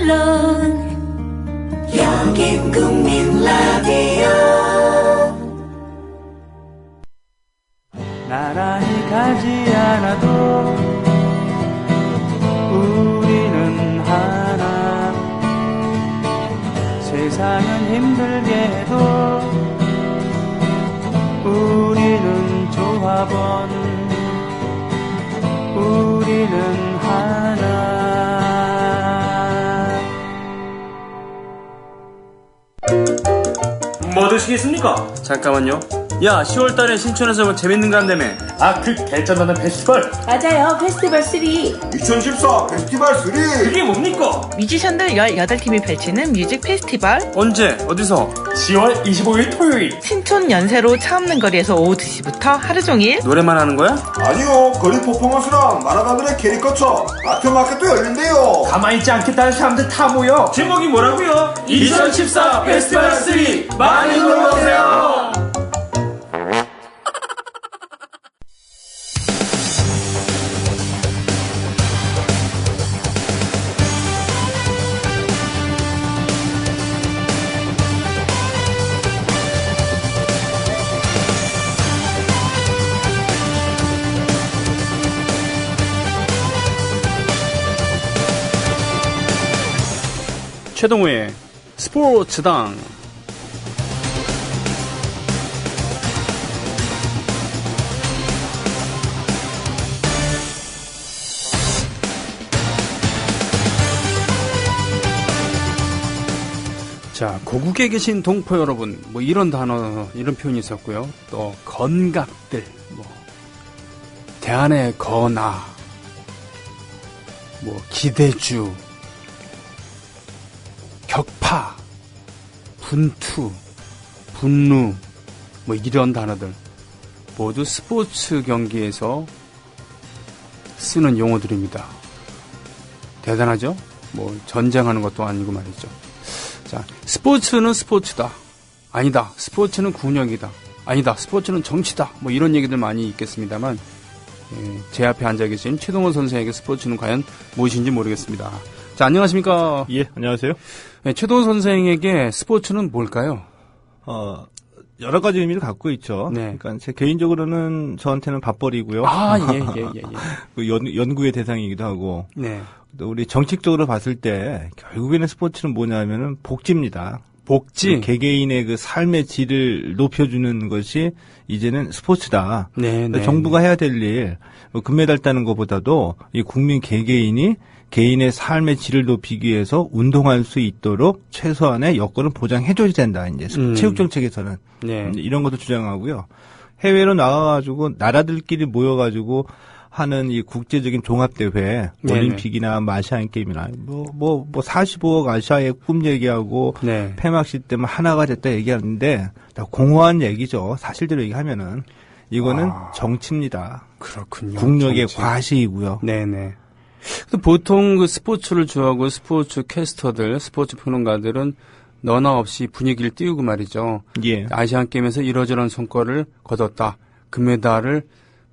물론 여긴 국민 라디오. 나란히 가지 않아도 우리는 하나. 세상은 힘들게 해도 우리는 조합원. 우리는 하나. 뭐 드시겠습니까? 잠깐만요. 야, 10월달에 신촌에서 뭐 재밌는 거 한다며. 그 개쩐다는 페스티벌. 맞아요. 페스티벌 3. 2014 페스티벌 3. 그게 뭡니까? 뮤지션들 18팀이 펼치는 뮤직 페스티벌. 언제? 어디서? 10월 25일 토요일. 신촌 연세로 차 없는 거리에서 오후 2시부터 하루 종일. 노래만 하는 거야? 아니요, 거리 퍼포먼스랑 만화가들의 캐리커처, 아트마켓도 열린대요. 가만히 있지 않겠다는 사람들 다 모여. 제목이 뭐라고요? 2014 페스티벌 3. 많이 놀러오세요. 최동호의 스포츠당. 자, 고국에 계신 동포 여러분, 뭐 이런 단어, 이런 표현이 있었고요. 또 건각들, 뭐 대안의 거나, 뭐 기대주, 격파, 분투, 분루, 뭐 이런 단어들 모두 스포츠 경기에서 쓰는 용어들입니다. 대단하죠? 뭐 전쟁하는 것도 아니고 말이죠. 자, 스포츠는 스포츠다. 아니다. 스포츠는 군역이다. 아니다. 스포츠는 정치다. 뭐 이런 얘기들 많이 있겠습니다만, 제 앞에 앉아 계신 최동호 선생에게 스포츠는 과연 무엇인지 모르겠습니다. 자, 안녕하십니까? 예, 안녕하세요. 네, 최동호 선생에게 스포츠는 뭘까요? 여러 가지 의미를 갖고 있죠. 네. 그러니까 제 개인적으로는 저한테는 밥벌이고요. 예. 그 연구의 대상이기도 하고. 네. 또 우리 정책적으로 봤을 때 결국에는 스포츠는 뭐냐면은 복지입니다. 복지. 개개인의 그 삶의 질을 높여주는 것이 이제는 스포츠다. 네. 정부가 해야 될 일, 금메달 따는 것보다도 이 국민 개개인이 개인의 삶의 질을 높이기 위해서 운동할 수 있도록 최소한의 여건을 보장해줘야 된다. 이제 체육정책에서는 네. 이런 것도 주장하고요. 해외로 나가가지고 나라들끼리 모여가지고 하는 이 국제적인 종합대회, 올림픽이나 아시안 게임이나 뭐 45억 아시아의 꿈 얘기하고 네. 폐막식 때문에 하나가 됐다 얘기하는데 다 공허한 얘기죠. 사실대로 얘기하면은 이거는 정치입니다. 그렇군요. 국력의 정치. 과시이고요. 네네. 보통 그 스포츠를 좋아하고 스포츠 캐스터들, 스포츠 평론가들은 너나 없이 분위기를 띄우고 말이죠. 예. 아시안 게임에서 이러저런 성과를 거뒀다. 금메달을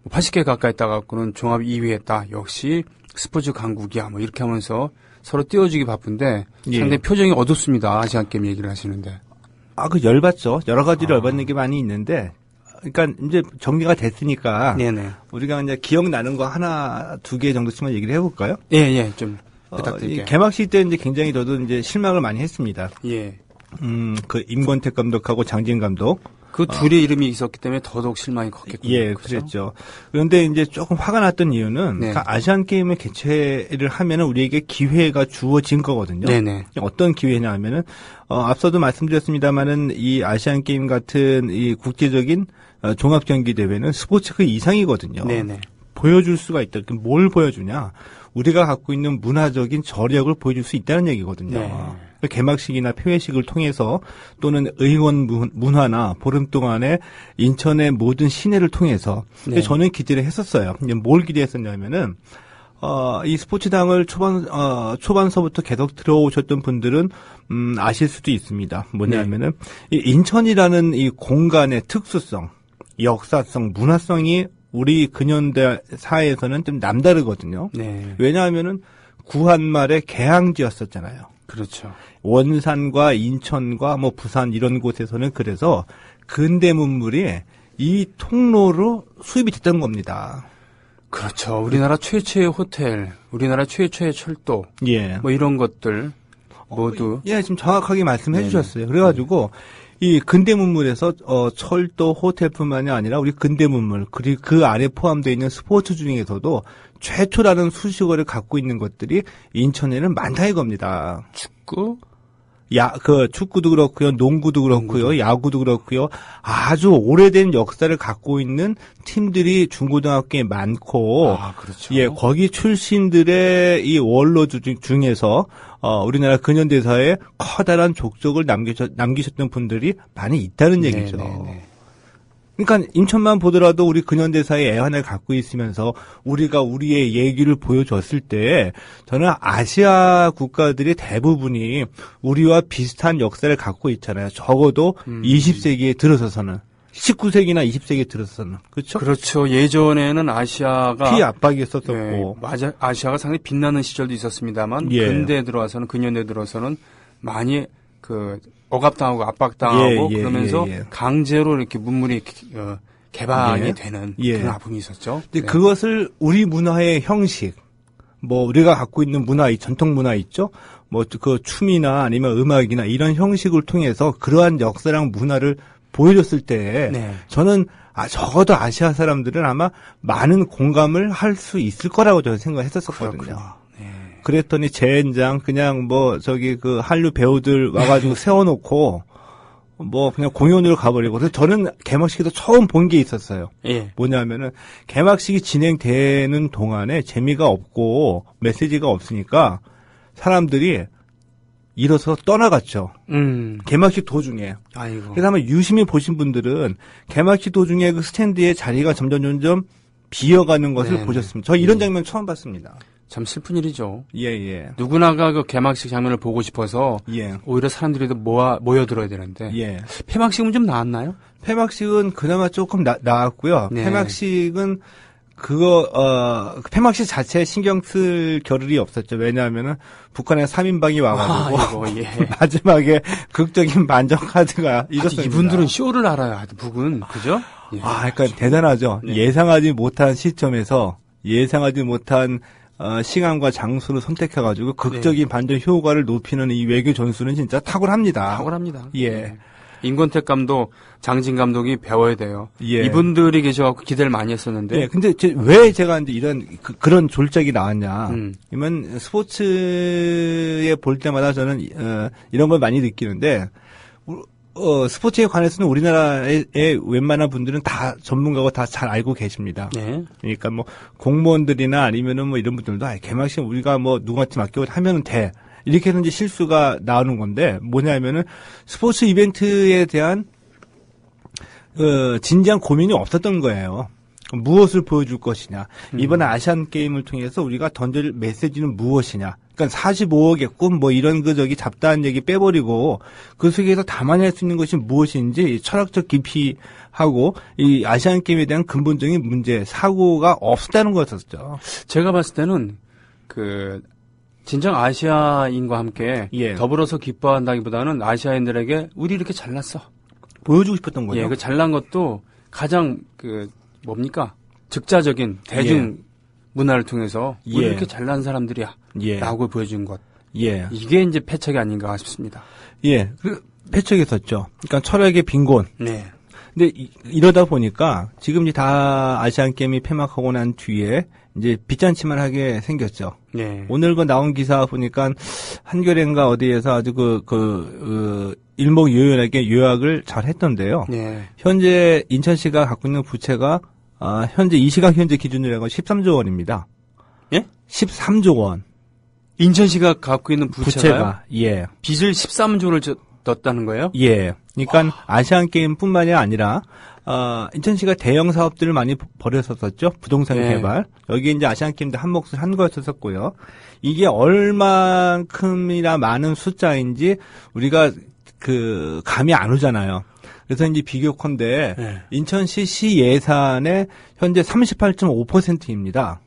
80개 가까이 따갖고는 종합 2위 했다. 역시 스포츠 강국이야. 뭐 이렇게 하면서 서로 띄워주기 바쁜데 상당히 표정이 어둡습니다. 아시안 게임 얘기를 하시는데. 그 열받죠. 여러 가지로 열받는 게 많이 있는데, 그러니까 이제 정리가 됐으니까 네네. 우리가 이제 기억나는 거 하나, 두 개 정도씩만 얘기를 해볼까요? 예, 좀 부탁드릴게요. 개막식 때 이제 굉장히 저도 이제 실망을 많이 했습니다. 예. 그 임권택 감독하고 장진 감독. 그 둘의 이름이 있었기 때문에 더더욱 실망이 컸겠군요. 예, 그렇죠? 그랬죠. 그런데 이제 조금 화가 났던 이유는 네. 그러니까 아시안 게임을 개최를 하면은 우리에게 기회가 주어진 거거든요. 네네. 어떤 기회냐 하면은 앞서도 말씀드렸습니다만은 이 아시안 게임 같은 이 국제적인 종합 경기 대회는 스포츠 그 이상이거든요. 네네. 보여줄 수가 있다. 그럼 뭘 보여주냐? 우리가 갖고 있는 문화적인 저력을 보여줄 수 있다는 얘기거든요. 네. 개막식이나 폐회식을 통해서 또는 의원 문화나 보름 동안에 인천의 모든 시내를 통해서 네. 저는 기대를 했었어요. 뭘 기대했었냐면은 이 스포츠당을 초반서부터 계속 들어오셨던 분들은 아실 수도 있습니다. 뭐냐면은 이 인천이라는 이 공간의 특수성, 역사성, 문화성이 우리 근현대 사회에서는 좀 남다르거든요. 네. 왜냐하면은 구한말의 개항지였었잖아요. 그렇죠. 원산과 인천과 뭐 부산 이런 곳에서는 그래서 근대 문물이 이 통로로 수입이 됐던 겁니다. 그렇죠. 우리나라 최초의 호텔, 우리나라 최초의 철도, 예. 뭐 이런 것들 모두. 예, 지금 정확하게 말씀해 주셨어요. 그래가지고 이 근대 문물에서 철도, 호텔뿐만이 아니라 우리 근대 문물 그리고 그 안에 포함되어 있는 스포츠 중에서도 최초라는 수식어를 갖고 있는 것들이 인천에는 많다 이겁니다. 축구, 축구도 그렇고요, 농구도 그렇고요, 야구도 그렇고요. 아주 오래된 역사를 갖고 있는 팀들이 중고등학교에 많고, 그렇죠. 예, 거기 출신들의 이 원로주 중에서 우리나라 근현대사에 커다란 족적을 남기셨던 분들이 많이 있다는 얘기죠. 네네네. 그러니까 인천만 보더라도 우리 근현대사의 애환을 갖고 있으면서 우리가 우리의 얘기를 보여줬을 때 저는 아시아 국가들이 대부분이 우리와 비슷한 역사를 갖고 있잖아요. 적어도 20세기에 들어서서는. 19세기나 20세기에 들어서서는. 그렇죠? 그렇죠. 예전에는 아시아가 피압박이 있었었고. 맞아. 아시아가 상당히 빛나는 시절도 있었습니다만 예. 근대에 들어와서는 근현대에 들어서는 많이 억압당하고 압박당하고 그러면서 강제로 이렇게 문물이 개방이 되는 그런 아픔이 있었죠. 근데 그것을 우리 문화의 형식, 뭐 우리가 갖고 있는 문화, 이 전통 문화 있죠. 뭐 그 춤이나 아니면 음악이나 이런 형식을 통해서 그러한 역사랑 문화를 보여줬을 때 저는 적어도 아시아 사람들은 아마 많은 공감을 할 수 있을 거라고 저는 생각했었거든요. 그랬더니 젠장 그냥 그 한류 배우들 와가지고 세워놓고 뭐 그냥 공연으로 가버리고. 그래서 저는 개막식에서 처음 본 게 있었어요. 예. 뭐냐면은 개막식이 진행되는 동안에 재미가 없고 메시지가 없으니까 사람들이 일어서 떠나갔죠. 개막식 도중에. 아이고. 그래서 아마 유심히 보신 분들은 개막식 도중에 그 스탠드의 자리가 점점 비어가는 것을 보셨습니다. 저 이런 장면 처음 봤습니다. 참 슬픈 일이죠. 예. 누구나가 그 개막식 장면을 보고 싶어서 오히려 사람들이 더 모여들어야 되는데 폐막식은 좀 나았나요? 폐막식은 그나마 조금 나았고요. 폐막식은 폐막식 자체에 신경 쓸 겨를이 없었죠. 왜냐하면은 북한의 3인방이 와가지고 마지막에 극적인 만정 카드가 있었습니다. 이분들은 쇼를 알아요. 북은 그죠? 그러니까 대단하죠. 예상하지 못한 시점에서 예상하지 못한 시간과 장소를 선택해가지고 극적인 반전 효과를 높이는 이 외교 전술은 진짜 탁월합니다. 예. 임권택 감독, 장진 감독이 배워야 돼요. 이분들이 계셔갖고 기대를 많이 했었는데. 근데 왜 제가 이제 그런 졸작이 나왔냐. 이면 스포츠에 볼 때마다 저는, 이런 걸 많이 느끼는데, 스포츠에 관해서는 우리나라의 웬만한 분들은 다 전문가고 다 잘 알고 계십니다. 그러니까 뭐 공무원들이나 아니면은 뭐 이런 분들도 개막식 우리가 뭐 누구한테 맡겨 하면은 돼. 이렇게 해서 이제 실수가 나오는 건데 뭐냐면은 스포츠 이벤트에 대한 진지한 고민이 없었던 거예요. 무엇을 보여줄 것이냐. 이번에 아시안 게임을 통해서 우리가 던질 메시지는 무엇이냐. 그러니까 45억의 꿈 뭐 이런 잡다한 얘기 빼버리고 그 속에서 담아낼 수 있는 것이 무엇인지 철학적 깊이하고 이 아시안 게임에 대한 근본적인 문제, 사고가 없었다는 거였었죠. 제가 봤을 때는 진정 아시아인과 함께 더불어서 기뻐한다기보다는 아시아인들에게 우리 이렇게 잘났어. 보여주고 싶었던 거죠. 그 잘난 것도 가장 뭡니까? 즉자적인 대중 문화를 통해서 우리 이렇게 잘난 사람들이야. 라고 보여준 것. 이게 이제 패착이 아닌가 싶습니다. 패착했었죠. 그러니까 철학의 빈곤. 근데 이러다 보니까 지금 이제 다 아시안 게임이 폐막하고 난 뒤에 이제 빚잔치만 하게 생겼죠. 오늘 나온 기사 보니까 한겨레인가 어디에서 아주 일목요연하게 요약을 잘 했던데요. 현재 인천시가 갖고 있는 부채가 현재 이 시각 현재 기준으로 13조 원입니다. 13조 원. 인천시가 갖고 있는 부채가 빚을 13조를 넣었다는 거예요? 그러니까 아시안 게임뿐만이 아니라 인천시가 대형 사업들을 많이 벌였었죠. 부동산 개발. 여기에 이제 아시안 게임도 한 몫을 한 거였었고요. 이게 얼만큼이나 많은 숫자인지 우리가 감이 안 오잖아요. 그래서 이제 비교컨대 인천시 시 예산의 현재 38.5%입니다.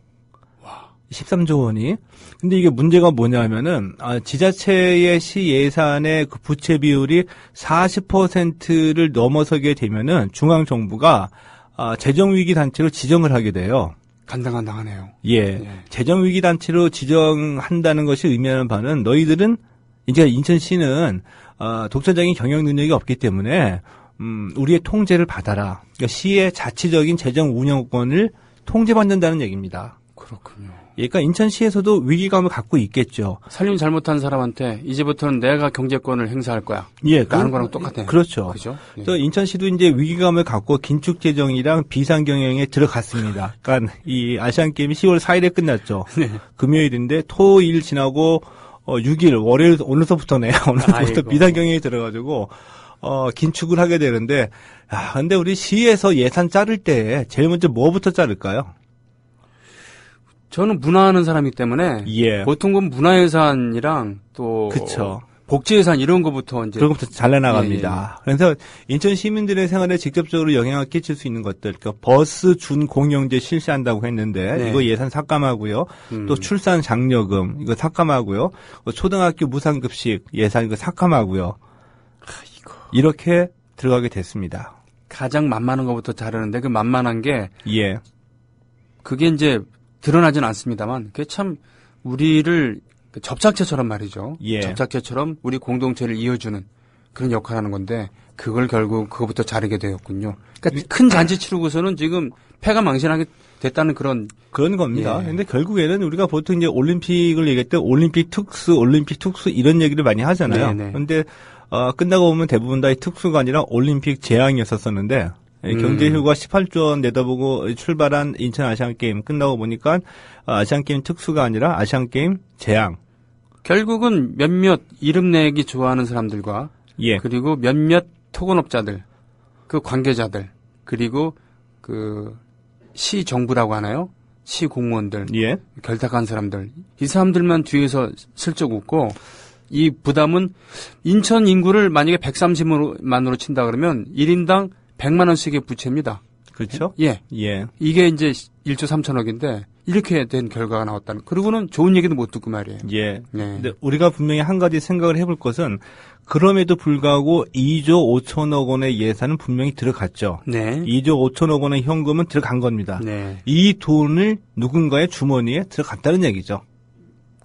13조 원이. 근데 이게 문제가 뭐냐면은 지자체의 시 예산의 그 부채 비율이 40%를 넘어서게 되면은 중앙 정부가 재정 위기 단체로 지정을 하게 돼요. 간당간당하네요. 예. 재정 위기 단체로 지정한다는 것이 의미하는 바는 너희들은 이제 인천시는 독자적인 경영 능력이 없기 때문에 우리의 통제를 받아라. 그러니까 시의 자치적인 재정 운영권을 통제받는다는 얘기입니다. 그렇군요. 그러니까 인천시에서도 위기감을 갖고 있겠죠. 살림 잘못한 사람한테 이제부터는 내가 경제권을 행사할 거야. 예, 라는 거랑 똑같아요. 그렇죠. 그죠? 예. 또 인천시도 이제 위기감을 갖고 긴축 재정이랑 비상 경영에 들어갔습니다. 그러니까 이 아시안 게임이 10월 4일에 끝났죠. 네. 금요일인데 토일 지나고 6일 월요일 오늘서부터네. 오늘부터 아이고. 비상 경영에 들어가지고 긴축을 하게 되는데 근데 우리 시에서 예산 자를 때 제일 먼저 뭐부터 자를까요? 저는 문화하는 사람이기 때문에 예. 보통 건 문화예산이랑 또 그쵸. 복지예산 이런 거부터 이제 그런 것부터 잘 나갑니다. 그래서 인천 시민들의 생활에 직접적으로 영향을 끼칠 수 있는 것들, 그러니까 버스 준 공영제 실시한다고 했는데 네. 이거 예산 삭감하고요. 또 출산 장려금 이거 삭감하고요. 초등학교 무상급식 예산 이거 삭감하고요. 이렇게 들어가게 됐습니다. 가장 만만한 것부터 자르는데 그 만만한 게 예, 그게 이제 드러나진 않습니다만 그게 참 우리를 접착제처럼 말이죠. 예. 접착제처럼 우리 공동체를 이어주는 그런 역할을 하는 건데 그걸 결국 그거부터 자르게 되었군요. 그러니까 큰 잔치 치르고서는 지금 폐가 망신하게 됐다는 그런 겁니다. 예. 근데 결국에는 우리가 보통 이제 올림픽을 얘기할 때 올림픽 특수 이런 얘기를 많이 하잖아요. 네네. 근데 끝나고 보면 대부분 다 이 특수가 아니라 올림픽 재앙이었었는데 경제 효과 18조 원 내다보고 출발한 인천 아시안게임 끝나고 보니까 아시안게임 특수가 아니라 아시안게임 재앙. 결국은 몇몇 이름 내기 좋아하는 사람들과 예. 그리고 몇몇 토건업자들, 그 관계자들, 그리고 그 시 정부라고 하나요? 시 공무원들, 예. 결탁한 사람들, 이 사람들만 뒤에서 슬쩍 웃고 이 부담은 인천 인구를 만약에 130만으로 친다 그러면 1인당 100만 원씩의 부채입니다. 그렇죠? 예. 예. 이게 이제 1조 3천억인데 이렇게 된 결과가 나왔다는. 그러고는 좋은 얘기도 못 듣고 말이에요. 예. 네. 근데 우리가 분명히 한 가지 생각을 해볼 것은 그럼에도 불구하고 2조 5천억 원의 예산은 분명히 들어갔죠. 네. 2조 5천억 원의 현금은 들어간 겁니다. 네. 이 돈을 누군가의 주머니에 들어갔다는 얘기죠.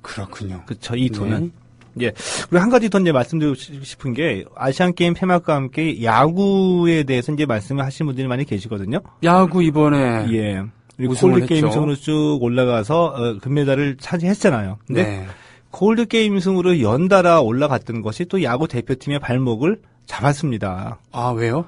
그렇군요. 그렇죠. 이 돈은. 예. 그리고 한 가지 더 이제 말씀드리고 싶은 게 아시안 게임 폐막과 함께 야구에 대해서 이제 말씀을 하신 분들이 많이 계시거든요. 야구 이번에 예. 그리고 우승을 골드 게임 했죠. 승으로 쭉 올라가서 금메달을 차지했잖아요. 근데 네. 골드 게임 승으로 연달아 올라갔던 것이 또 야구 대표팀의 발목을 잡았습니다. 아, 왜요?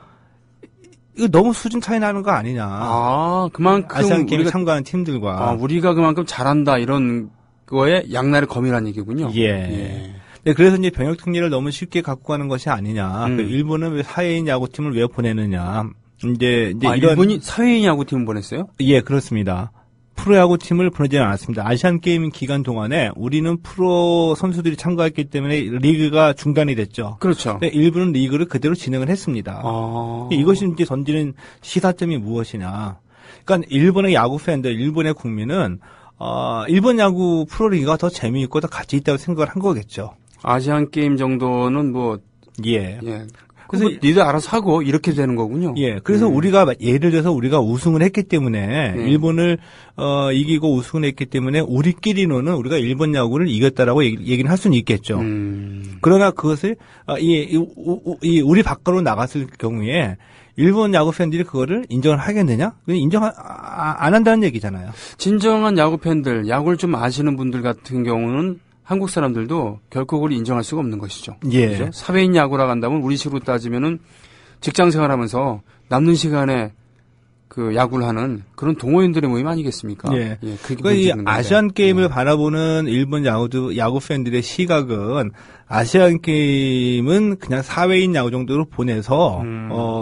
이거 너무 수준 차이 나는 거 아니냐. 아, 그만큼 아시안 게임에 우리가 참가하는 팀들과. 우리가 그만큼 잘한다 이런 거에 양날의 검이라는 얘기군요. 예. 네, 그래서 이제 병역 특례를 너무 쉽게 갖고 가는 것이 아니냐. 그 일본은 왜 사회인 야구팀을 왜 보내느냐. 이제 이런 일본이 사회인 야구팀을 보냈어요? 예, 그렇습니다. 프로야구 팀을 보내지 않았습니다. 아시안 게임 기간 동안에 우리는 프로 선수들이 참가했기 때문에 리그가 중단이 됐죠. 그렇죠. 근데 일본은 리그를 그대로 진행을 했습니다. 아. 이것이 이제 던지는 시사점이 무엇이냐. 그러니까 일본의 야구 팬들, 일본의 국민은 일본 야구 프로리그가 더 재미있고 더 가치 있다고 생각을 한 거겠죠. 아시안 게임 정도는 예. 그래서 니들 알아서 하고 이렇게 되는 거군요. 예. 그래서 우리가 예를 들어서 우리가 우승을 했기 때문에 일본을 이기고 우승을 했기 때문에 우리끼리는 우리가 일본 야구를 이겼다라고 얘기는 할 수는 있겠죠. 그러나 그것을 우리 밖으로 나갔을 경우에 일본 야구 팬들이 그거를 인정을 하겠느냐? 인정 안 한다는 얘기잖아요. 진정한 야구 팬들, 야구를 좀 아시는 분들 같은 경우는 한국 사람들도 결코 그걸 인정할 수가 없는 것이죠. 예. 그죠? 사회인 야구라고 한다면 우리식으로 따지면은 직장 생활하면서 남는 시간에 그 야구를 하는 그런 동호인들의 모임 아니겠습니까? 예. 그렇게 그러니까 이 보여지는 건데. 아시안 게임을 바라보는 일본 야구 팬들의 시각은 아시안 게임은 그냥 사회인 야구 정도로 보내서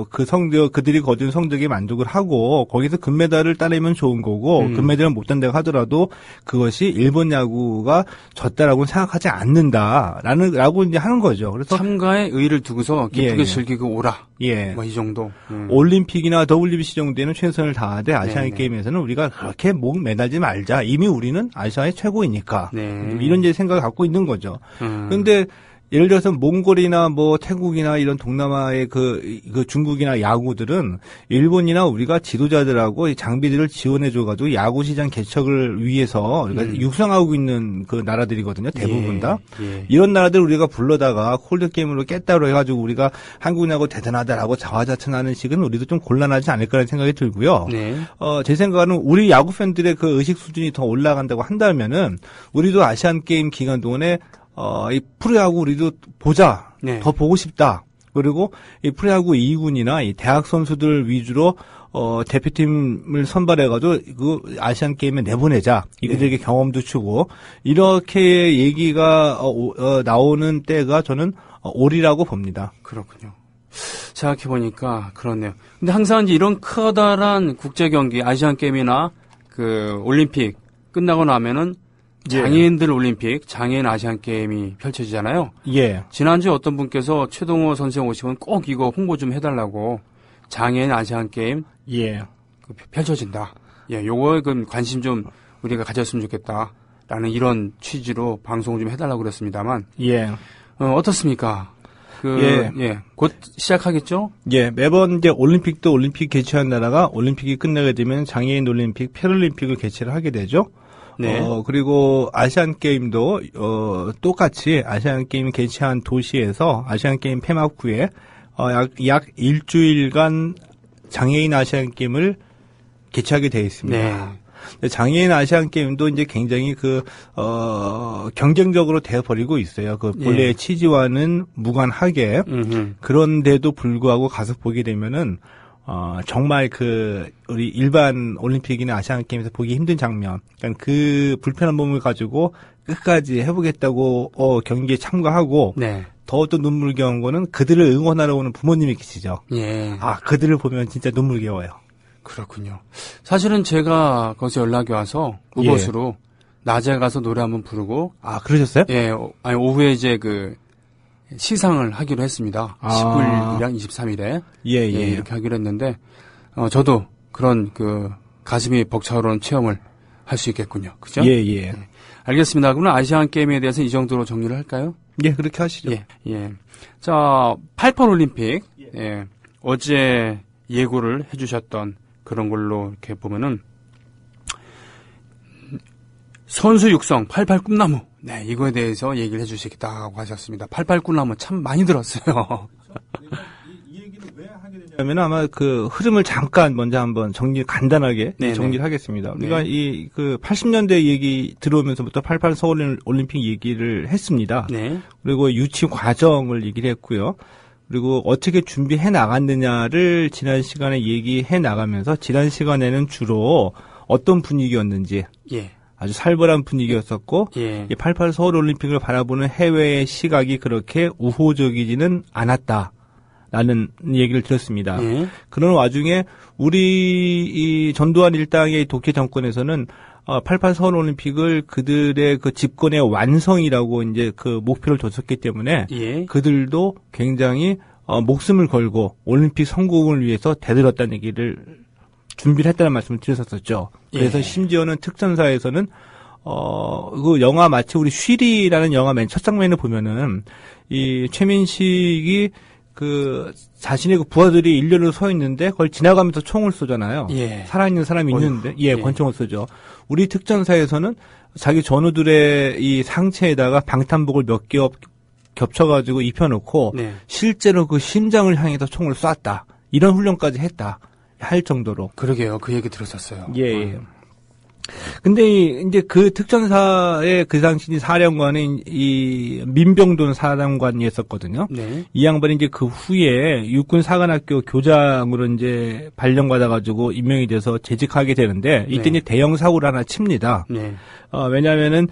그 성적 그들이 거둔 성적에 만족을 하고 거기서 금메달을 따내면 좋은 거고 금메달을 못 딴다고 하더라도 그것이 일본 야구가 졌다라고는 생각하지 않는다라고 이제 하는 거죠. 그래서 참가에 의의를 두고서 기쁘게 예. 즐기고 오라. 예. 뭐 이 정도. 올림픽이나 WBC 정도에는 최선을 다하되 아시안 네네. 게임에서는 우리가 그렇게 목 매달지 말자. 이미 우리는 아시아의 최고이니까. 네. 이런 이제 생각을 갖고 있는 거죠. 음. 그런데 예를 들어서 몽골이나 뭐 태국이나 이런 동남아의 그 중국이나 야구들은 일본이나 우리가 지도자들하고 이 장비들을 지원해줘가지고 야구 시장 개척을 위해서 우리가 육성하고 있는 그 나라들이거든요. 대부분 다. 예. 이런 나라들 우리가 불러다가 콜드 게임으로 깼다고 해가지고 우리가 한국 야구 대단하다라고 자화자찬하는 식은 우리도 좀 곤란하지 않을까라는 생각이 들고요. 네. 제 생각은 우리 야구 팬들의 그 의식 수준이 더 올라간다고 한다면은 우리도 아시안 게임 기간 동안에 이 프로야구 우리도 보자. 네. 더 보고 싶다. 그리고 이 프로야구 2군이나 이 대학 선수들 위주로 대표팀을 선발해가지고 그 아시안 게임에 내보내자. 이들에게 경험도 주고 이렇게 얘기가 나오는 때가 저는 올이라고 봅니다. 그렇군요. 생각해보니까 그렇네요. 근데 항상 이제 이런 커다란 국제 경기, 아시안 게임이나 그 올림픽 끝나고 나면은 장애인들 올림픽, 장애인 아시안 게임이 펼쳐지잖아요. 예. 지난주에 어떤 분께서 최동호 선생 오시면 꼭 이거 홍보 좀 해달라고 장애인 아시안 게임 예. 펼쳐진다. 예, 요거에 그 관심 좀 우리가 가졌으면 좋겠다라는 이런 취지로 방송 좀 해달라고 그랬습니다만, 예. 어떻습니까? 곧 시작하겠죠? 예, 매번 이제 올림픽도 올림픽 개최한 나라가 올림픽이 끝나게 되면 장애인 올림픽, 패럴림픽을 개최를 하게 되죠. 네. 그리고 아시안 게임도 똑같이 아시안 게임 개최한 도시에서 아시안 게임 폐막 후에 약 일주일간 장애인 아시안 게임을 개최하게 되어 있습니다. 네. 장애인 아시안 게임도 이제 굉장히 경쟁적으로 되어버리고 있어요. 그 본래의 취지와는 무관하게. 그런데도 불구하고 가서 보게 되면은, 정말 우리 일반 올림픽이나 아시안 게임에서 보기 힘든 장면. 그러니까 그 불편한 몸을 가지고 끝까지 해보겠다고, 경기에 참가하고. 네. 더 눈물겨운 거는 그들을 응원하러 오는 부모님이 계시죠. 예. 그들을 보면 진짜 눈물겨워요. 그렇군요. 사실은 제가 거기서 연락이 와서 그곳으로 낮에 가서 노래 한번 부르고. 그러셨어요? 예, 아니, 오후에 이제 시상을 하기로 했습니다. 19일이랑 23일에. 예. 이렇게 하기로 했는데, 저도 그런 가슴이 벅차오르는 체험을 할 수 있겠군요. 그죠? 예. 알겠습니다. 그러면 아시안 게임에 대해서 이 정도로 정리를 할까요? 예, 그렇게 하시죠. 예. 자, 88 올림픽. 예. 어제 예고를 해주셨던 그런 걸로 이렇게 보면은, 선수 육성 88 꿈나무. 네, 이거에 대해서 얘기를 해주시겠다고 하셨습니다. 88 꿈나무 참 많이 들었어요. 이 얘기를 왜 하게 되냐면 아마 그 흐름을 잠깐 먼저 한번 간단하게 정리를 하겠습니다. 우리가 80년대 얘기 들어오면서부터 88 서울 올림픽 얘기를 했습니다. 네. 그리고 유치 과정을 얘기를 했고요. 그리고 어떻게 준비해 나갔느냐를 지난 시간에 얘기해 나가면서 지난 시간에는 주로 어떤 분위기였는지 아주 살벌한 분위기였었고 88 서울 올림픽을 바라보는 해외의 시각이 그렇게 우호적이지는 않았다라는 얘기를 들었습니다. 그런 와중에 우리 이 전두환 일당의 독재 정권에서는 88 서울 올림픽을 그들의 그 집권의 완성이라고 이제 그 목표를 뒀었기 때문에 그들도 굉장히 목숨을 걸고 올림픽 성공을 위해서 대들었다는 얘기를 준비를 했다는 말씀을 드렸었죠. 그래서 심지어는 특전사에서는 그 영화 마치 우리 쉬리라는 영화 맨 첫 장면을 보면은 이 최민식이 자신의 부하들이 일렬로 서 있는데 그걸 지나가면서 총을 쏘잖아요. 살아있는 사람이 있는데 권총을 쏘죠. 우리 특전사에서는 자기 전우들의 이 상체에다가 방탄복을 몇 개 겹쳐가지고 입혀놓고 실제로 그 심장을 향해서 총을 쐈다. 이런 훈련까지 했다. 할 정도로. 그러게요. 그 얘기 들었었어요. 예. 근데 이제 그 특전사의 그 당시 사령관이 이 민병돈 사령관이었었거든요. 네. 이 양반이 이제 그 후에 육군 사관학교 교장으로 이제 발령받아가지고 임명이 돼서 재직하게 되는데 이때 네. 이제 대형 사고를 하나 칩니다. 네. 왜냐하면은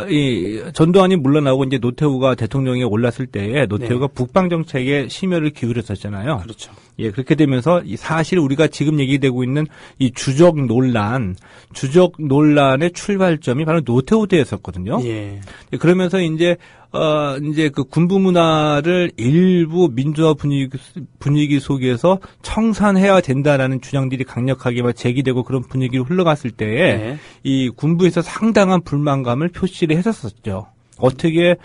이 전두환이 물러나고 이제 노태우가 대통령에 올랐을 때에 노태우가 네. 북방 정책에 심혈을 기울였었잖아요. 그렇죠. 예, 그렇게 되면서 사실 우리가 지금 얘기되고 있는 이 주적 논란의 출발점이 바로 노태우 때였었거든요. 예. 그러면서 이제 그 군부 문화를 일부 민주화 분위기 속에서 청산해야 된다라는 주장들이 강력하게 막 제기되고 그런 분위기로 흘러갔을 때에 네. 이 군부에서 상당한 불만감을 표시를 했었었죠. 어떻게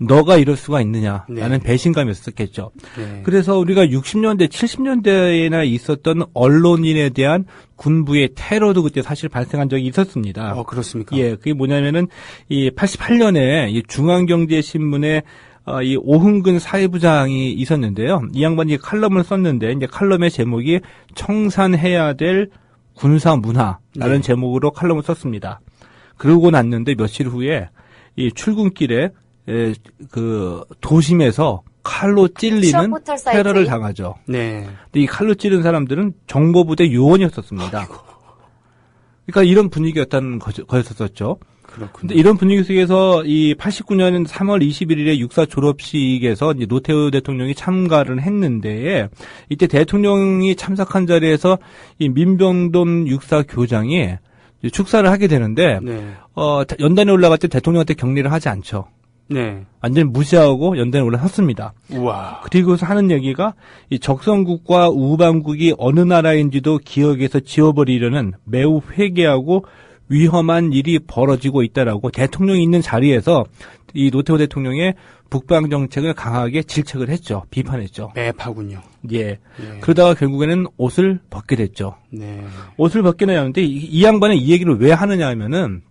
너가 이럴 수가 있느냐라는 네. 배신감이었었겠죠. 네. 그래서 우리가 60년대, 70년대에나 있었던 언론인에 대한 군부의 테러도 그때 사실 발생한 적이 있었습니다. 그렇습니까? 예, 그게 뭐냐면은 이 88년에 이 중앙경제신문에 이 오흥근 사회부장이 있었는데요. 이 양반이 칼럼을 썼는데 이제 칼럼의 제목이 청산해야 될 군사 문화라는 네. 제목으로 칼럼을 썼습니다. 그러고 났는데 며칠 후에 이 출근길에 그 도심에서 칼로 찔리는 취업포털 사이트. 테러를 당하죠. 네. 근데 이 칼로 찌른 사람들은 정보부대 요원이었었습니다. 그러니까 이런 분위기였다는 거였었죠. 그렇군요. 근데 이런 분위기 속에서 이 89년 3월 21일에 육사 졸업식에서 이제 노태우 대통령이 참가를 했는데 이때 대통령이 참석한 자리에서 이 민병돈 육사 교장이 축사를 하게 되는데 네. 연단에 올라갈 때 대통령한테 격리를 하지 않죠. 네. 완전히 무시하고 연단에 올라섰습니다. 우와. 그리고서 하는 얘기가 이 적성국과 우방국이 어느 나라인지도 기억에서 지워버리려는 매우 회개하고 위험한 일이 벌어지고 있다라고 대통령이 있는 자리에서 이 노태우 대통령의 북방 정책을 강하게 질책을 했죠. 비판했죠. 매파군요. 예. 예. 그러다가 결국에는 옷을 벗게 됐죠. 네. 옷을 벗게 되는데 이 양반은 이 얘기를 왜 하느냐 하면은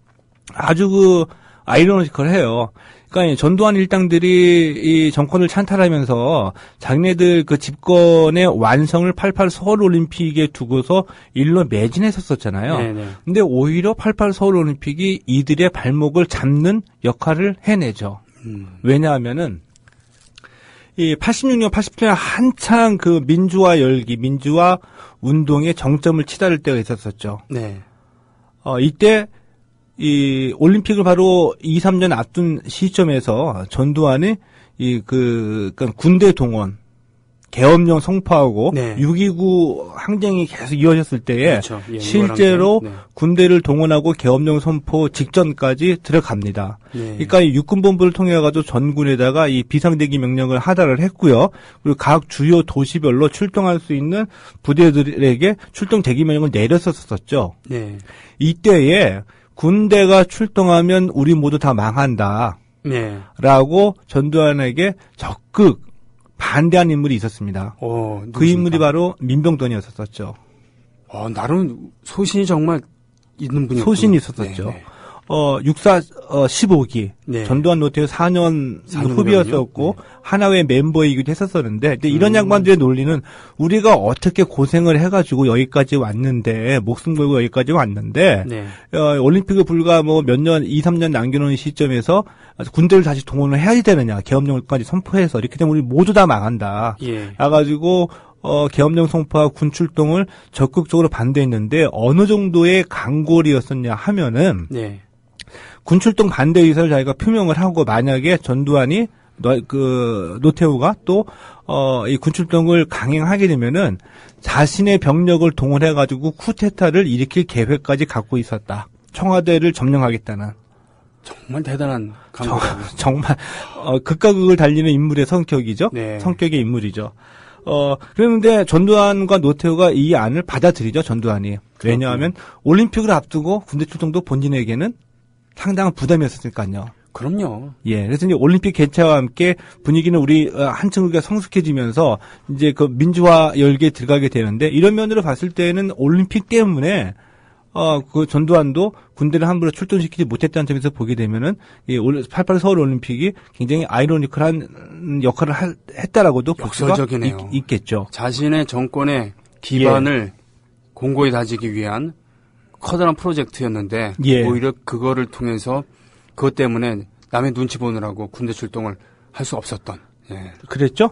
아주 아이러니컬해요. 그러니까 전두환 일당들이 이 정권을 찬탈하면서 자기네들 그 집권의 완성을 88 서울 올림픽에 두고서 일로 매진했었잖아요. 네네. 근데 오히려 88 서울 올림픽이 이들의 발목을 잡는 역할을 해내죠. 왜냐하면은 이 86년, 87년 한창 그 민주화 열기, 민주화 운동의 정점을 치달을 때가 있었었죠. 네. 이때 이 올림픽을 바로 2, 3년 앞둔 시점에서 전두환이 그러니까 군대 동원, 계엄령 선포하고 네. 6.29 항쟁이 계속 이어졌을 때에 그렇죠. 예, 실제로 네. 군대를 동원하고 계엄령 선포 직전까지 들어갑니다. 네. 그러니까 이 육군본부를 통해 가지고 전군에다가 이 비상대기 명령을 하달을 했고요. 그리고 각 주요 도시별로 출동할 수 있는 부대들에게 출동 대기 명령을 내렸었었죠. 네. 이때에 군대가 출동하면 우리 모두 다 망한다. 네. 라고 전두환에게 적극 반대한 인물이 있었습니다. 그 누구십니까? 인물이 바로 민병돈이었었죠. 나름 소신이 정말 있는 분이었군요. 소신이 있었었죠. 네, 네. 육사 15기 네. 전두환 노태우 4년 4년 후비였었고 네. 하나의 멤버이기도 했었었는데 근데 이런 양반들의 논리는 우리가 어떻게 고생을 해가지고 여기까지 왔는데 목숨 걸고 여기까지 왔는데 네. 올림픽을 불과 뭐 몇 년 2, 3년 남겨놓은 시점에서 군대를 다시 동원을 해야 되느냐 계엄령까지 선포해서 이렇게 되면 우리 모두 다 망한다. 예. 가지고 계엄령 선포와 군 출동을 적극적으로 반대했는데 어느 정도의 강골이었었냐 하면은 네. 군 출동 반대 의사를 자기가 표명을 하고 만약에 전두환이 노태우가 또 이 군 출동을 강행하게 되면은 자신의 병력을 동원해 가지고 쿠데타를 일으킬 계획까지 갖고 있었다. 청와대를 점령하겠다는. 정말 대단한 강국이군요. 정말 극과 극을 달리는 인물의 성격이죠. 네. 성격의 인물이죠. 그랬는데 전두환과 노태우가 이 안을 받아들이죠. 전두환이. 왜냐하면 올림픽을 앞두고 군대 출동도 본인에게는 상당한 부담이었으니까요. 그럼요. 예. 그래서 이제 올림픽 개최와 함께 분위기는 우리 한층 우리가 성숙해지면서 이제 그 민주화 열기에 들어가게 되는데 이런 면으로 봤을 때는 올림픽 때문에 그 전두환도 군대를 함부로 출동시키지 못했다는 점에서 보게 되면은 이 88 서울 올림픽이 굉장히 아이러니컬한 역할을 했다라고도 볼 수가 역설적이네요. 있겠죠. 자신의 정권의 기반을 공고히 다지기 위한 커다란 프로젝트였는데 예. 오히려 그거를 통해서 그것 때문에 남의 눈치 보느라고 군대 출동을 할 수 없었던. 예. 그랬죠?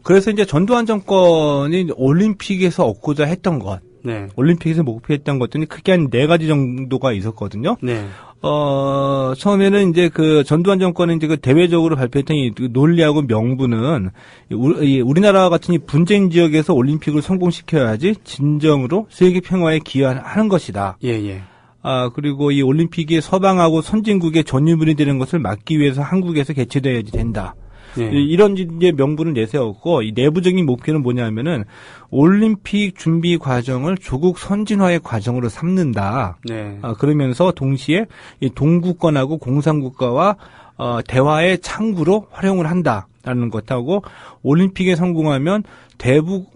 그래서 이제 전두환 정권이 올림픽에서 얻고자 했던 것, 네. 올림픽에서 목표했던 것들이 크게 한 4가지 정도가 있었거든요. 네. 처음에는 이제 그 전두환 정권은 이제 그 대외적으로 발표했던 이 논리하고 명분은 우리나라 같은 이 분쟁 지역에서 올림픽을 성공시켜야지 진정으로 세계 평화에 기여하는 것이다. 예, 예. 그리고 이 올림픽이 서방하고 선진국의 전유물이 되는 것을 막기 위해서 한국에서 개최되어야 된다. 예. 이런 이제 명분을 내세웠고, 이 내부적인 목표는 뭐냐면은 올림픽 준비 과정을 조국 선진화의 과정으로 삼는다. 네. 그러면서 동시에 이 동구권하고 공산국가와 대화의 창구로 활용을 한다라는 것하고, 올림픽에 성공하면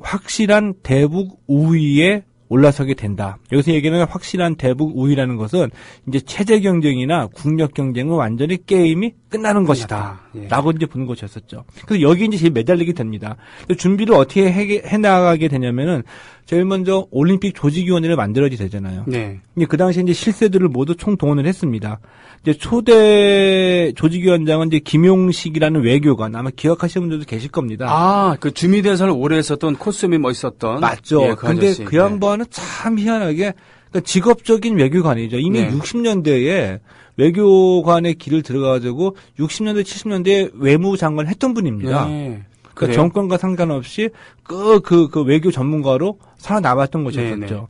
확실한 대북 우위에 올라서게 된다. 여기서 얘기하는 확실한 대북 우위라는 것은 이제 체제 경쟁이나 국력 경쟁은 완전히 게임이 끝나는 것이다. 예. 라고 이제 보는 것이었었죠. 그래서 여기 이제 제일 매달리게 됩니다. 준비를 어떻게 해나가게 되냐면은 제일 먼저 올림픽 조직위원회를 만들어야 되잖아요. 네. 그 당시에 이제 실세들을 모두 총동원을 했습니다. 이제 초대 조직위원장은 이제 김용식이라는 외교관, 아마 기억하시는 분들도 계실 겁니다. 그 주미대사를 오래 했었던 코스튬이 멋있었던. 맞죠. 예, 근데 아저씨. 그 양반은 참 희한하게 그러니까 직업적인 외교관이죠. 이미 네. 60년대에 외교관의 길을 들어가지고 60년대, 70년대에 외무장관을 했던 분입니다. 네. 그러니까 그래요? 정권과 상관없이 그 외교 전문가로 살아남았던 것이었죠. 네네.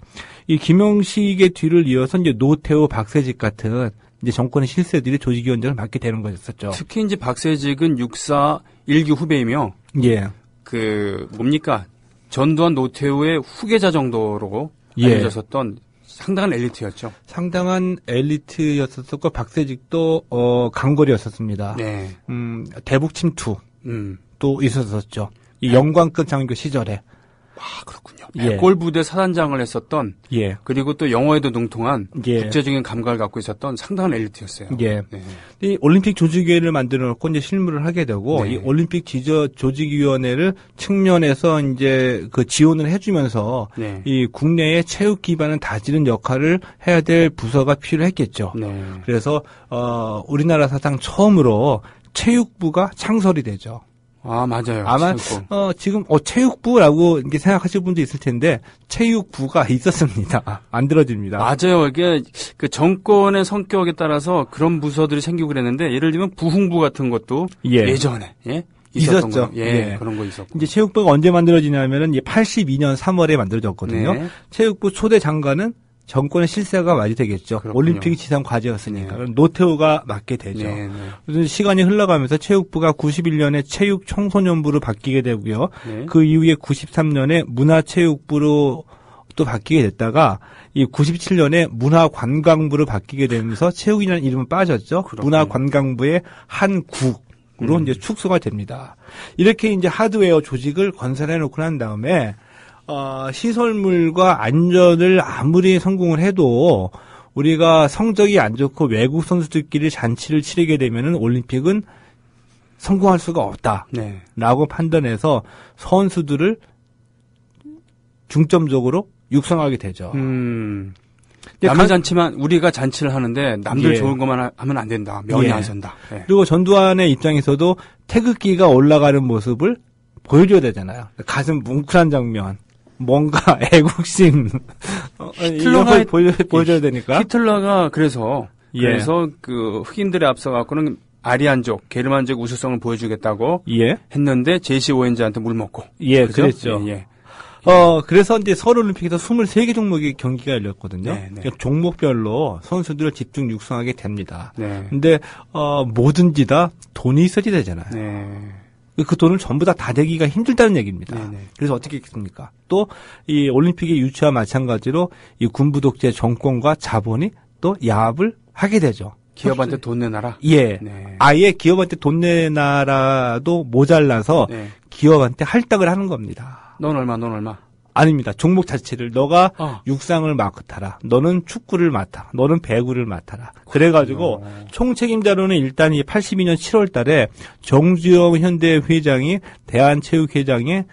이 김용식의 뒤를 이어서 이제 노태우, 박세직 같은 이제 정권의 실세들이 조직위원장을 맡게 되는 것이었죠. 특히 이제 박세직은 64 1기 후배이며 예. 뭡니까? 전두환 노태우의 후계자 정도로 예. 알려졌었던 상당한 엘리트였죠. 상당한 엘리트였었고 박세직도 강거리였었습니다. 네. 대북 침투. 음. 또 있었었죠. 이 영광급 장교 시절에. 그렇군요. 예. 백골부대 사단장을 했었던 예. 그리고 또 영어에도 능통한 예. 국제적인 감각을 갖고 있었던 상당한 엘리트였어요. 예. 네. 이 올림픽 조직위원회를 만들어 놓고 이제 실무를 하게 되고 네. 이 올림픽 조직위원회를 측면에서 이제 그 지원을 해주면서 네. 이 국내의 체육 기반을 다지는 역할을 해야 될 부서가 필요했겠죠. 네. 그래서 우리나라 사상 처음으로 체육부가 창설이 되죠. 맞아요. 아마 체육부. 지금 체육부라고 이렇게 생각하실 분도 있을 텐데 체육부가 있었습니다. 만들어집니다. 맞아요. 이게 그 정권의 성격에 따라서 그런 부서들이 생기고 그랬는데 예를 들면 부흥부 같은 것도 예. 예전에 있었던 있었죠. 거. 예, 예. 그런 거 있었고. 이제 체육부가 언제 만들어지냐면은 82년 3월에 만들어졌거든요. 네. 체육부 초대 장관은 정권의 실세가 맞이 되겠죠. 그렇군요. 올림픽이 지상 과제였으니까. 네. 그럼 노태우가 맡게 되죠. 네, 네. 그래서 시간이 흘러가면서 체육부가 91년에 체육 청소년부로 바뀌게 되고요. 네. 그 이후에 93년에 문화체육부로 또 바뀌게 됐다가 이 97년에 문화관광부로 바뀌게 되면서 체육이라는 이름은 빠졌죠. 그렇군요. 문화관광부의 한 국으로 이제 축소가 됩니다. 이렇게 이제 하드웨어 조직을 건설해 놓고 난 다음에 시설물과 안전을 아무리 성공을 해도 우리가 성적이 안 좋고 외국 선수들끼리 잔치를 치르게 되면은 올림픽은 성공할 수가 없다라고 네. 판단해서 선수들을 중점적으로 육성하게 되죠. 남의 잔치만 우리가 잔치를 하는데 남들 예. 좋은 것만 하면 안 된다. 면이 예. 안 선다. 예. 그리고 전두환의 입장에서도 태극기가 올라가는 모습을 보여줘야 되잖아요. 가슴 뭉클한 장면. 뭔가 애국심 이런 걸 보여줘야 되니까. 히틀러가 그래서 예. 그 흑인들에 앞서 갖고는 아리안족, 게르만족 우수성을 보여주겠다고 예. 했는데 제시 오웬즈한테 물 먹고. 예, 그죠? 그랬죠. 예, 예. 그래서 이제 서울올림픽에서 23개 종목의 경기가 열렸거든요. 네, 네. 그러니까 종목별로 선수들을 집중 육성하게 됩니다. 네. 근데 뭐든지 다 돈이 있어야 되잖아요. 네. 그 돈을 전부 다 대기가 힘들다는 얘기입니다. 네네. 그래서 어떻게 했습니까? 또 이 올림픽의 유치와 마찬가지로 이 군부 독재 정권과 자본이 또 야합을 하게 되죠. 기업한테 돈 내놔라. 예. 네. 아예 기업한테 돈 내놔라도 모자라서 네. 기업한테 할당을 하는 겁니다. 넌 얼마? 아닙니다. 종목 자체를 너가 어. 육상을 맡아라. 너는 축구를 맡아. 너는 배구를 맡아라. 그래가지고 총책임자로는 일단 이 82년 7월 달에 정주영 현대 회장이 대한체육회장에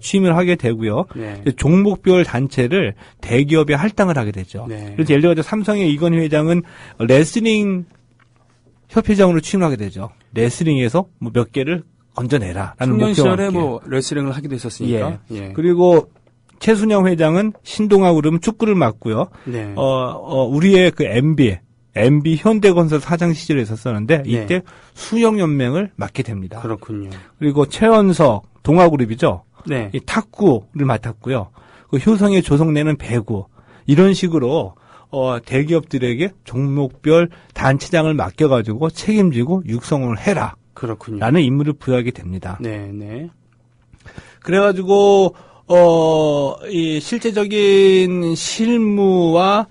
취임을 하게 되고요. 네. 종목별 단체를 대기업에 할당을 하게 되죠. 네. 그래서 예를 들어 삼성의 이건희 회장은 레슬링 협회장으로 취임하게 되죠. 레슬링에서 뭐 몇 개를 건져내라라는 청년 목표와 시절에 함께. 뭐 레슬링을 하기도 했었으니까. 예. 그리고 최순영 회장은 신동아 그룹 축구를 맡고요. 네. 우리의 그 MB 현대건설 사장 시절에 있었었는데 이때 네. 수영연맹을 맡게 됩니다. 그렇군요. 그리고 최연석 동아그룹이죠. 네. 이 탁구를 맡았고요. 그 효성의 조성래는 배구 이런 식으로 대기업들에게 종목별 단체장을 맡겨가지고 책임지고 육성을 해라. 그렇군요. 라는 임무를 부여하게 됩니다. 네, 네. 그래가지고 이 실제적인 실무와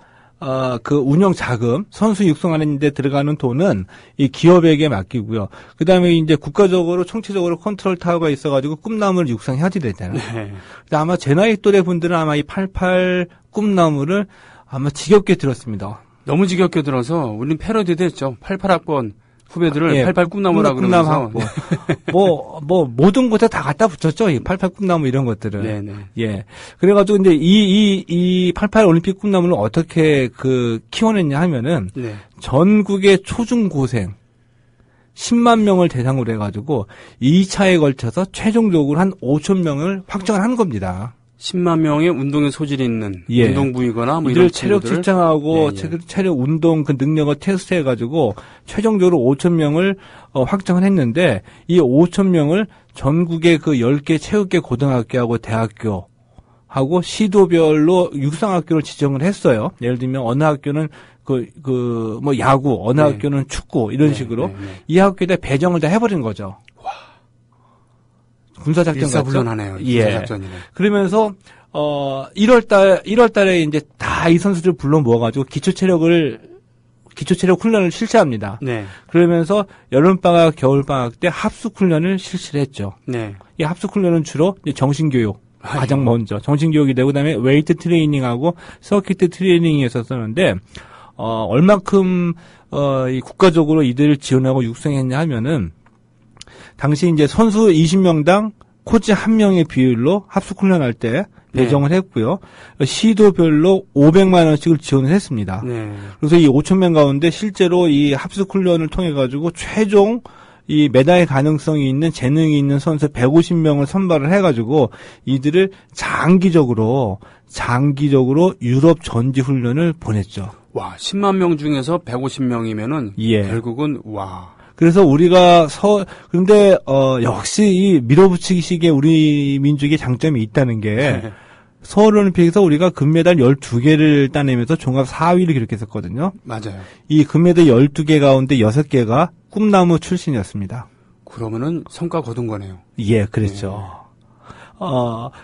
그 운영 자금, 선수 육성하는 데 들어가는 돈은 이 기업에게 맡기고요. 그 다음에 이제 국가적으로, 총체적으로 컨트롤 타워가 있어가지고 꿈나무를 육성해야지 되잖아요. 네. 아마 제 나이 또래 분들은 아마 이 88 꿈나무를 아마 지겹게 들었습니다. 너무 지겹게 들어서 우린 패러디도 했죠. 88학번 후배들을 예, 88 꿈나무라 그러면서. 뭐 모든 곳에 다 갖다 붙였죠. 이 88 꿈나무 이런 것들을. 네네. 예. 그래가지고 이제 이 88 올림픽 꿈나무를 어떻게 키워냈냐 하면은 네. 전국의 초중고생 10만 명을 대상으로 해가지고 2차에 걸쳐서 최종적으로 한 5천 명을 확정을 한 겁니다. 10만 명의 운동에 소질이 있는 예. 운동 부위거나 뭐 이들 이런 체력 친구들을. 측정하고 예, 예. 체력 운동 그 능력을 테스트해가지고 최종적으로 5천 명을 확정을 했는데 이 5천 명을 전국의 그 10개 체육계 고등학교하고 대학교하고 시도별로 육상학교를 지정을 했어요. 예를 들면 어느 학교는 뭐 야구, 어느 네. 학교는 축구 이런 네, 식으로 네, 네. 이 학교에다 배정을 다 해버린 거죠. 군사작전 같죠? 일사불란하네요. 예. 군사작전이네. 그러면서 1월 달에 이제 다 이 선수들 불러 모아가지고 기초체력 훈련을 실시합니다. 네. 그러면서 여름방학, 겨울방학 때 합숙훈련을 실시를 했죠. 네. 이 합숙훈련은 주로 이제 정신교육, 가장 먼저 정신교육이 되고 그다음에 웨이트 트레이닝하고 서킷 트레이닝이 있었었는데 얼만큼 이 국가적으로 이들을 지원하고 육성했냐 하면은 당시 이제 선수 20명당 코치 1명의 비율로 합숙훈련할 때 배정을 했고요. 시도별로 500만 원씩을 지원을 했습니다. 네. 그래서 이 5천 명 가운데 실제로 이 합숙훈련을 통해 가지고 최종 이 메달 가능성이 있는 재능이 있는 선수 150명을 선발을 해가지고 이들을 장기적으로 유럽 전지 훈련을 보냈죠. 와, 10만 명 중에서 150명이면은 예. 결국은 와. 그래서 우리가 근데 역시 이 밀어붙이기식의 우리 민족의 장점이 있다는 게 서울올림픽에서 우리가 금메달 12개를 따내면서 종합 4위를 기록했었거든요. 맞아요. 이 금메달 12개 가운데 6개가 꿈나무 출신이었습니다. 그러면은 성과 거둔 거네요. 예, 그랬죠.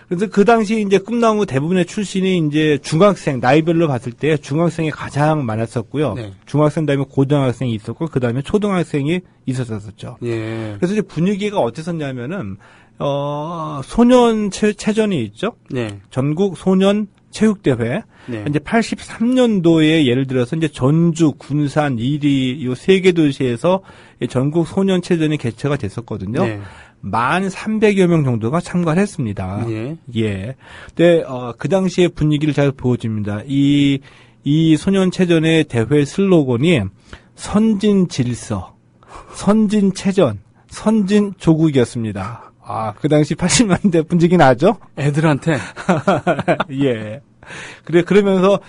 그래서 그 당시 이제 꿈나무 대부분의 출신이 이제 중학생, 나이별로 봤을 때 중학생이 가장 많았었고요. 네. 중학생 다음에 고등학생이 있었고, 그 다음에 초등학생이 있었었죠. 예. 그래서 이제 분위기가 어땠었냐면은, 소년 체전이 있죠? 네. 전국 소년 체육대회. 네. 이제 83년도에 예를 들어서 이제 전주, 군산, 이리, 요 세 개 도시에서 전국 소년 체전이 개최가 됐었거든요. 네. 1,300여 명 정도가 참가를 했습니다. 예. 예. 근데, 그 당시의 분위기를 잘 보여줍니다. 이 소년체전의 대회 슬로건이 선진 질서, 선진 체전, 선진 조국이었습니다. 그 당시 80년대 분위기 나죠? 애들한테. 예. 그러면서,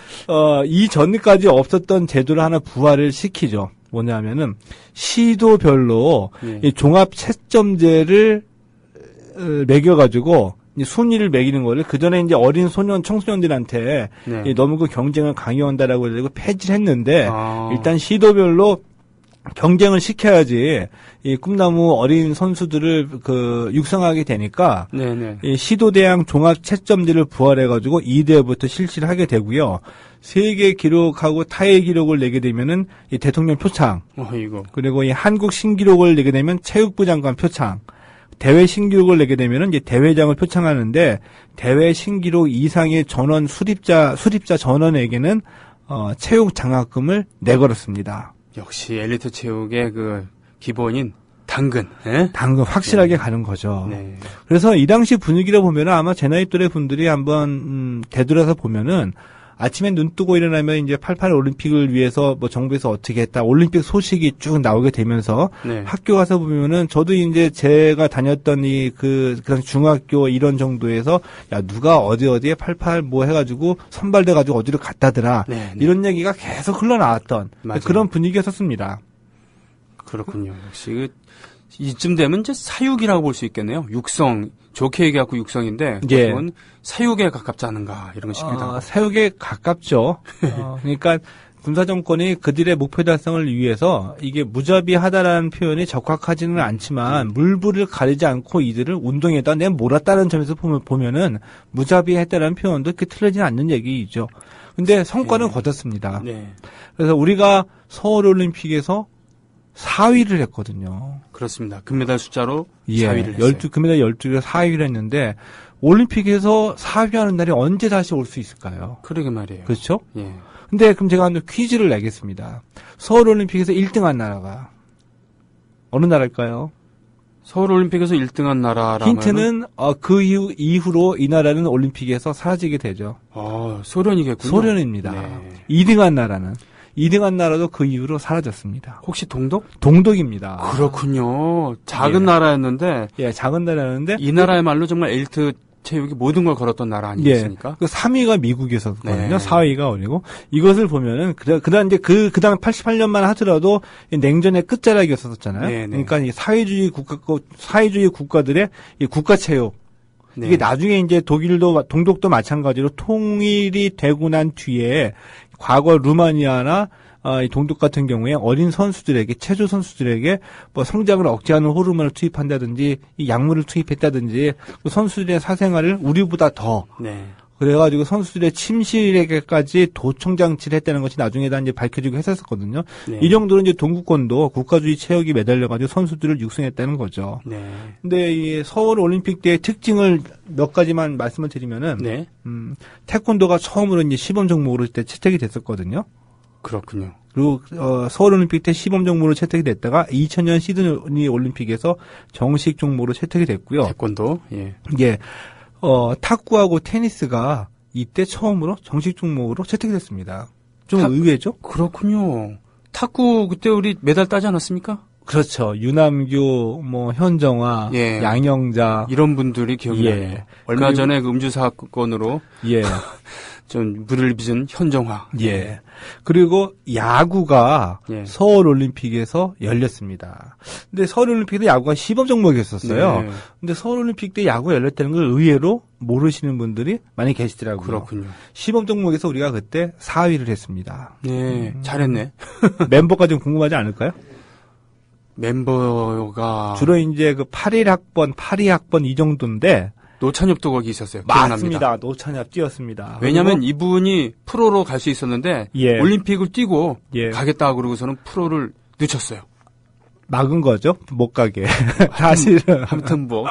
이전까지 없었던 제도를 하나 부활을 시키죠. 뭐냐면은 시도별로 예. 이 종합 채점제를 매겨가지고 순위를 매기는 거를 그 전에 이제 어린 청소년들한테 네. 너무 그 경쟁을 강요한다라고 해서 폐지를 했는데 아. 일단 시도별로 경쟁을 시켜야지 이 꿈나무 어린 선수들을 육성하게 되니까 네네. 이 시도대항 종합 채점제를 부활해가지고 2대부터 실시를 하게 되고요. 세계 기록하고 타의 기록을 내게 되면은 이 대통령 표창, 이거. 그리고 이 한국 신기록을 내게 되면 체육부 장관 표창, 대회 신기록을 내게 되면은 이제 대회장을 표창하는데 대회 신기록 이상의 전원 수립자 전원에게는 체육 장학금을 내걸었습니다. 역시 엘리트 체육의 그 기본인 당근. 예? 당근 확실하게 가는 거죠. 네. 그래서 이 당시 분위기를 보면은 아마 제 나이 또래 분들이 한번 되돌아서 보면은 아침에 눈 뜨고 일어나면 이제 88 올림픽을 위해서 뭐 정부에서 어떻게 했다 올림픽 소식이 쭉 나오게 되면서 네. 학교 가서 보면은 저도 이제 제가 다녔던 그 당시 중학교 이런 정도에서 야 누가 어디에 88 뭐 해가지고 선발돼 가지고 어디로 갔다더라 네, 네. 이런 얘기가 계속 흘러나왔던 맞아요. 그런 분위기였었습니다. 그렇군요. 역시 이쯤 되면 이제 사육이라고 볼 수 있겠네요. 육성. 좋게 얘기하고 육성인데 예. 그건 사육에 가깝지 않은가 이런 식입니다. 사육에 가깝죠. 그러니까 군사 정권이 그들의 목표 달성을 위해서 이게 무자비하다라는 표현이 적확하지는 않지만 물불을 가리지 않고 이들을 운동에다 내 몰았다는 점에서 보면은 무자비했다라는 표현도 그렇게 틀리지 않는 얘기이죠. 근데 성과는 거뒀습니다. 네. 그래서 우리가 서울 올림픽에서 4위를 했거든요. 그렇습니다. 금메달 숫자로 예, 4위를 했어요. 금메달 12개에서 4위를 했는데 올림픽에서 4위 하는 날이 언제 다시 올 수 있을까요? 그러게 말이에요. 그렇죠? 예. 근데 그럼 제가 한 퀴즈를 내겠습니다. 서울 올림픽에서 1등한 나라가 어느 나라일까요? 서울 올림픽에서 1등한 나라라면 힌트는 그 이후로 이 나라는 올림픽에서 사라지게 되죠. 소련이겠군요. 소련입니다. 네. 2등한 나라도 그 이후로 사라졌습니다. 혹시 동독? 동독입니다. 그렇군요. 작은 예. 나라였는데 예, 작은 나라였는데 이 나라야말로 정말 엘리트 체육이 모든 걸 걸었던 나라 아니겠습니까? 예. 그 3위가 미국이었거든요. 네. 4위가 어디고 이것을 보면은 그다음 이제 그다음 88년만 하더라도 냉전의 끝자락이었었잖아요. 네, 네. 그러니까 이 사회주의 국가들의 이 국가 체육 네. 이게 나중에 이제 동독도 마찬가지로 통일이 되고 난 뒤에 과거 루마니아나 이 동독 같은 경우에 어린 선수들에게 체조 선수들에게 뭐 성장을 억제하는 호르몬을 투입한다든지 이 약물을 투입했다든지 그 선수들의 사생활을 우리보다 더 네. 그래가지고 선수들의 침실에게까지 도청 장치를 했다는 것이 나중에 다 이제 밝혀지고 했었거든요. 네. 이 정도로 이제 동구권도 국가주의 체육이 매달려가지고 선수들을 육성했다는 거죠. 네. 근데 이 서울 올림픽 때의 특징을 몇 가지만 말씀을 드리면은 네. 태권도가 처음으로 이제 시범 종목으로 때 채택이 됐었거든요. 그렇군요. 그리고 서울 올림픽 때 시범 종목으로 채택이 됐다가 2000년 시드니 올림픽에서 정식 종목으로 채택이 됐고요. 태권도. 예. 이게 탁구하고 테니스가 이때 처음으로 정식 종목으로 채택이 됐습니다. 좀 의외죠? 그렇군요. 탁구 그때 우리 메달 따지 않았습니까? 그렇죠. 유남규, 뭐 현정화, 예. 양영자 이런 분들이 기억이 예. 나요. 얼마 그리고- 전에 그 음주 사건으로 예. 좀 물을 빚은 현정화. 예. 그리고 야구가 예. 서울 올림픽에서 열렸습니다. 근데 서울 올림픽 때 야구가 시범 종목이었었어요. 네. 근데 서울 올림픽 때 야구가 열렸다는 걸 의외로 모르시는 분들이 많이 계시더라고요. 그렇군요. 시범 종목에서 우리가 그때 4위를 했습니다. 네, 잘했네. 멤버가 좀 궁금하지 않을까요? 멤버가 주로 이제 그 81학번, 82학번 이 정도인데 노찬엽도 거기 있었어요. 기억납니다. 맞습니다. 노찬엽 뛰었습니다. 왜냐하면 그리고 이분이 프로로 갈 수 있었는데 예. 올림픽을 뛰고 예. 가겠다 그러고서는 프로를 늦췄어요. 막은 거죠. 못 가게. 사실은 아무튼 뭐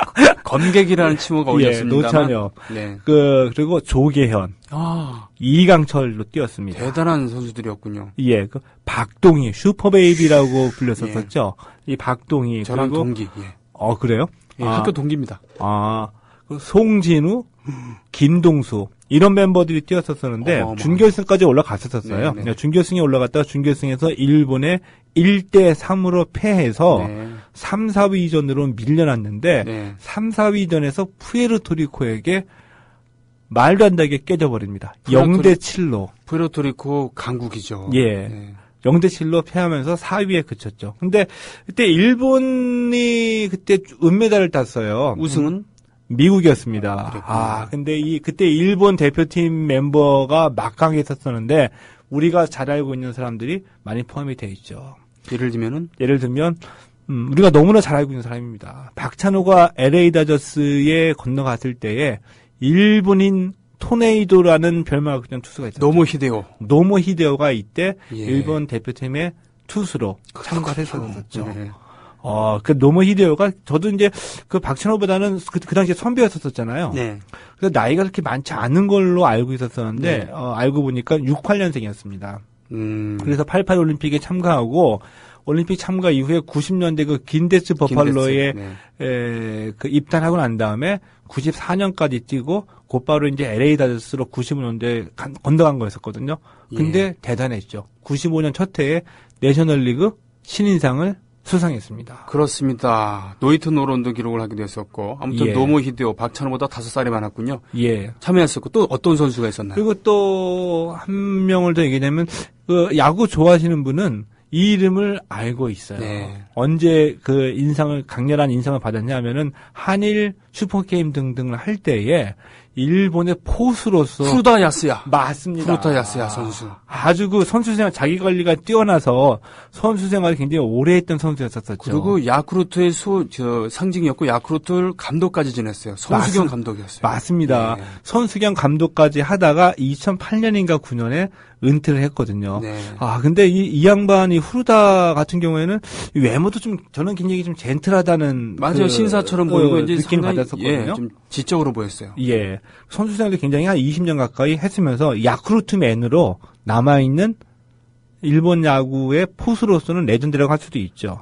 검객이라는 칭호가 예, 올렸습니다만. 노찬엽. 네. 그리고 조계현, 이강철로 뛰었습니다. 대단한 선수들이었군요. 예, 그 박동희 슈퍼베이비라고 불렸었었죠. 이 박동희 저랑 그리고 동기. 예. 그래요? 예, 학교 동기입니다. 그 송진우, 김동수 이런 멤버들이 뛰었었는데 어마어마하네. 준결승까지 올라갔었어요. 네, 네. 준결승에 올라갔다가 준결승에서 일본에 1대3으로 패해서 네. 3, 4위전으로 밀려났는데 네. 3, 4위전에서 푸에르토리코에게 말도 안 되게 깨져버립니다. 푸에르토리- 0대7로. 푸에르토리코 강국이죠. 예. 네. 0대7로 패하면서 4위에 그쳤죠. 근데 그때 일본이 그때 은메달을 땄어요. 우승은 미국이었습니다. 그랬구나. 근데 그때 일본 대표팀 멤버가 막강하게 있었었는데 우리가 잘 알고 있는 사람들이 많이 포함이 돼 있죠. 예를 들면은 예를 들면 우리가 너무나 잘 알고 있는 사람입니다. 박찬호가 LA 다저스에 건너갔을 때에 일본인 토네이도라는 별명을 그냥 투수가 있었죠. 노모 히데오가 이때 예. 일본 대표팀의 투수로 참가를 했었죠. 네. 그 노모 히데오가 저도 이제 그 박찬호보다는 그 당시에 선배였었잖아요. 네. 그래서 나이가 그렇게 많지 않은 걸로 알고 있었었는데 네. 알고 보니까 68년생이었습니다. 음. 그래서 88 올림픽에 참가하고 올림픽 참가 이후에 90년대 그 긴데스 버팔로에 네. 그 입단하고 난 다음에 94년까지 뛰고 곧바로 이제 LA 다저스로 95년대에 건너간 거였었거든요. 근데 예. 대단했죠. 95년 첫 해에 내셔널리그 신인상을 수상했습니다. 그렇습니다. 노이트 노런도 기록을 하기도 했었고 아무튼 예. 노모 히데오 박찬호보다 5살이 많았군요. 예. 참여했었고 또 어떤 선수가 있었나요? 그리고 또 한 명을 더 얘기하면 그 야구 좋아하시는 분은 이 이름을 알고 있어요. 네. 언제 그 강렬한 인상을 받았냐면은 한일 슈퍼게임 등등을 할 때에 일본의 포수로서 후루타 야스야. 맞습니다. 후루타 야스야 선수. 아주 그 선수 생활 자기 관리가 뛰어나서 선수 생활을 굉장히 오래 했던 선수였었죠. 그리고 야쿠르트의 상징이었고 야쿠르트 감독까지 지냈어요. 선수경 감독이었어요. 맞습니다. 네. 선수경 감독까지 하다가 2008년인가 9년에 은퇴를 했거든요. 네. 근데 이 양반이 후르다 같은 경우에는 외모도 좀 저는 굉장히 좀 젠틀하다는 맞아요. 신사처럼 보이고 이제 느낌을 상당히, 받았었거든요. 좀 지적으로 보였어요. 예. 선수 생활도 굉장히 한 20년 가까이 했으면서 야쿠르트맨으로 남아있는 일본 야구의 포수로서는 레전드라고 할 수도 있죠.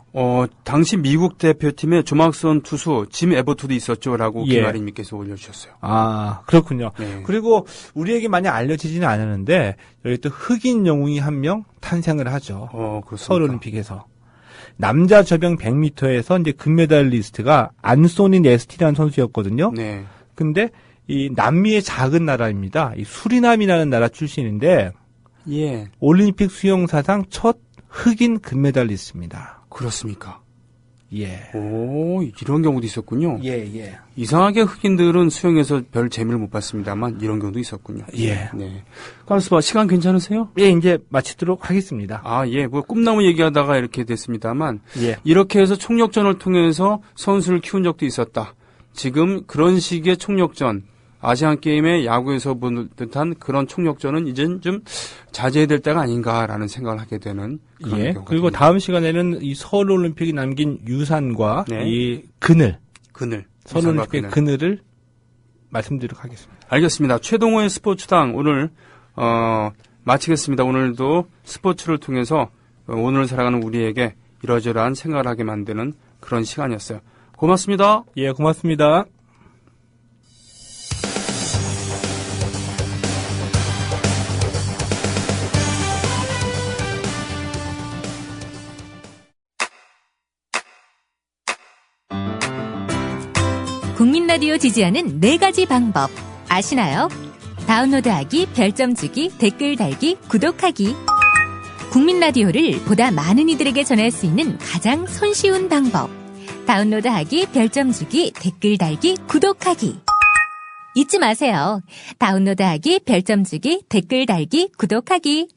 당시 미국 대표팀의 조막선 투수 짐 에버트도 있었죠라고 예. 김아린님께서 올려주셨어요. 그렇군요. 네. 그리고 우리에게 많이 알려지지는 않았는데 여기 또 흑인 영웅이 한 명 탄생을 하죠. 그렇습니까? 서울올림픽에서. 남자 저병 100m에서 이제 금메달리스트가 안소니 네스티라는 선수였거든요. 네. 근데 이 남미의 작은 나라입니다. 이 수리남이라는 나라 출신인데 예. 올림픽 수영 사상 첫 흑인 금메달리스트입니다. 그렇습니까? 예. 오, 이런 경우도 있었군요. 예. 이상하게 흑인들은 수영에서 별 재미를 못 봤습니다만 이런 경우도 있었군요. 예. 네. 카르스바 시간 괜찮으세요? 예, 이제 마치도록 하겠습니다. 예. 꿈나무 얘기하다가 이렇게 됐습니다만 예. 이렇게 해서 총력전을 통해서 선수를 키운 적도 있었다. 지금 그런 식의 총력전 아시안게임의 야구에서 본 듯한 그런 총력전은 이젠 좀 자제해야 될 때가 아닌가라는 생각을 하게 되는 그런 예. 경우가 그리고 됩니다. 다음 시간에는 이 서울올림픽이 남긴 유산과 네. 이 그늘, 그늘. 서울올림픽의 그늘을 말씀드리도록 하겠습니다. 알겠습니다. 최동호의 스포츠당 오늘 마치겠습니다. 오늘도 스포츠를 통해서 오늘을 살아가는 우리에게 이러저러한 생각을 하게 만드는 그런 시간이었어요. 고맙습니다. 예, 고맙습니다. 국민 라디오 지지하는 4가지 방법 아시나요? 다운로드하기, 별점 주기, 댓글 달기, 구독하기. 국민 라디오를 보다 많은 이들에게 전할 수 있는 가장 손쉬운 방법. 다운로드하기, 별점 주기, 댓글 달기, 구독하기. 잊지 마세요. 다운로드하기, 별점 주기, 댓글 달기, 구독하기.